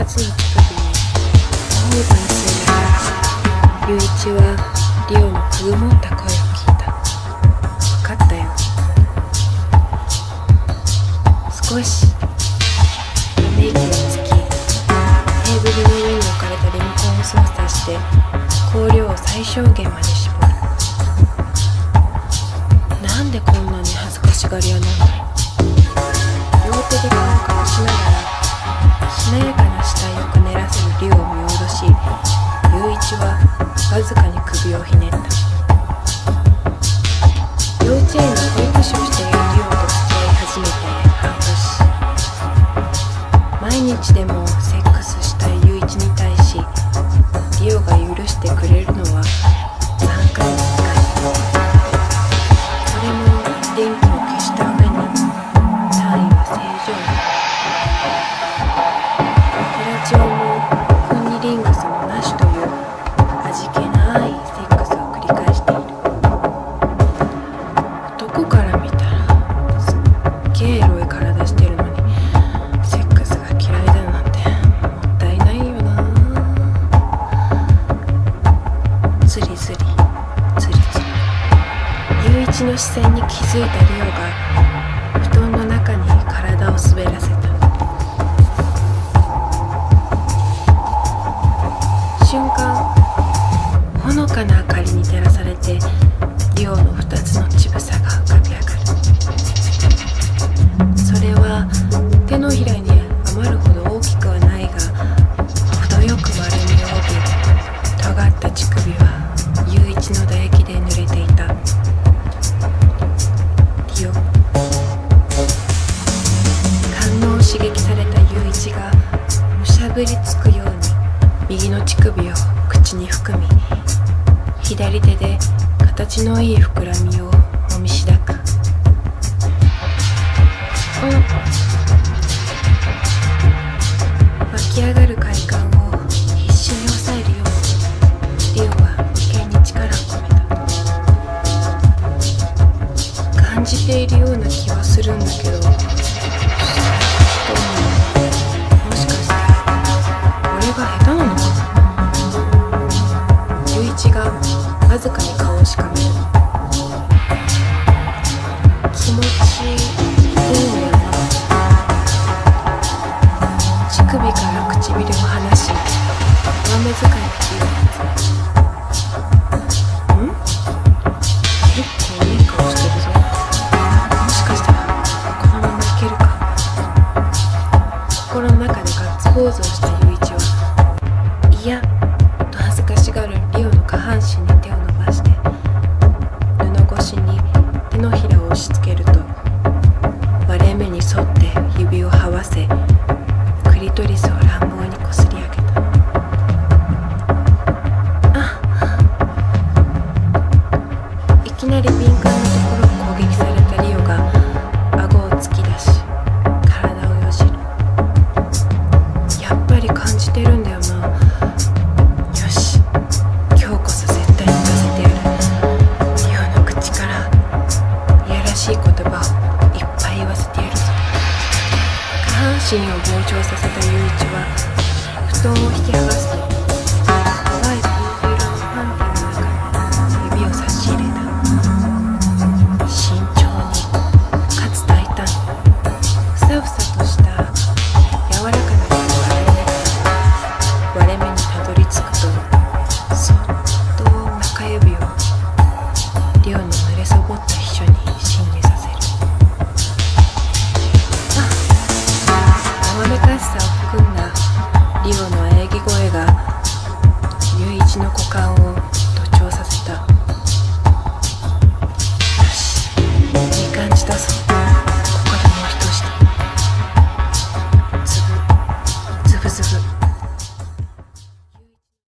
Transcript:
二つの乳首に交互に吸いながら、ユイチはリオのくぐもった声を聞いた。分かったよ。少しため息をつき、テーブルの上に置かれたリモコンを操作して光量を最小限まで絞る。なんでこんなに恥ずかしがり屋なんだろう。両手で顔を隠しながらしなやかな死体をくねらせるリオを見下ろし、ユイチはわずかに首をひねった。幼稚園の保育士をしているリオと付き合い始めて半年。毎日でもセックスしたいユイチに対し、リオが許してくれるのは3回に1回。それも電気を消した上に単位は正常位。フェラチオもクンニリングスもなしという味気ないセックスを繰り返している。男から見たらすっげえエロい体してるのにセックスが嫌いだなんてもったいないよな。ズリズリズリズリ、ユイチの視線に気づいたリオが布団の中に体を滑らせた。瞬間、ほのかな明かりに照らされてリオの2つの乳房が浮かび上がる。それは手のひらに余るほど大きくはないが程よく丸みを帯び、尖った乳首はユイチの唾液で濡れていた。リオ、感脳を刺激されたユイチがむしゃぶりつくように右の乳首を口に含み、左手で形のいい膨らみをもみしだく。湧き上がる快感を必死に抑えるようにリオは眉間に力を込めた。感じているような気はするんだけど、もしかして俺が下手なのかな。ユイチがわずかに顔をしかめる。気持ちいいのよな。乳首から唇を離し、上目遣いで火を放つ。結構いい顔してるぞ。もしかしたらこのままいけるか。心の中でガッツポーズをしたユイチは、いやと恥ずかしがるリオの下半身に手を伸ばして布越しに手のひらを押し付けると、割れ目に沿って指を這わせクリトリスを乱暴にこすり上げた。いきなり敏感なところを攻撃されたリオが顎を突き出し体をよじる。やっぱり感じてるんだよな。よし、今日こそ絶対にさせてやる。リオの口からいやらしい言葉をいっぱい言わせてやるぞ。下半身を膨張させたユイチは布団を引き剥がすと淡いピンク色のパンティの中に指を差し入れた。慎重にかつ大胆に、ふさふさとした柔らかな毛を洗いながら割れ目にたどり着くと、そっと中指をリオの濡れそぼった秘書に侵入させる。生めかしさを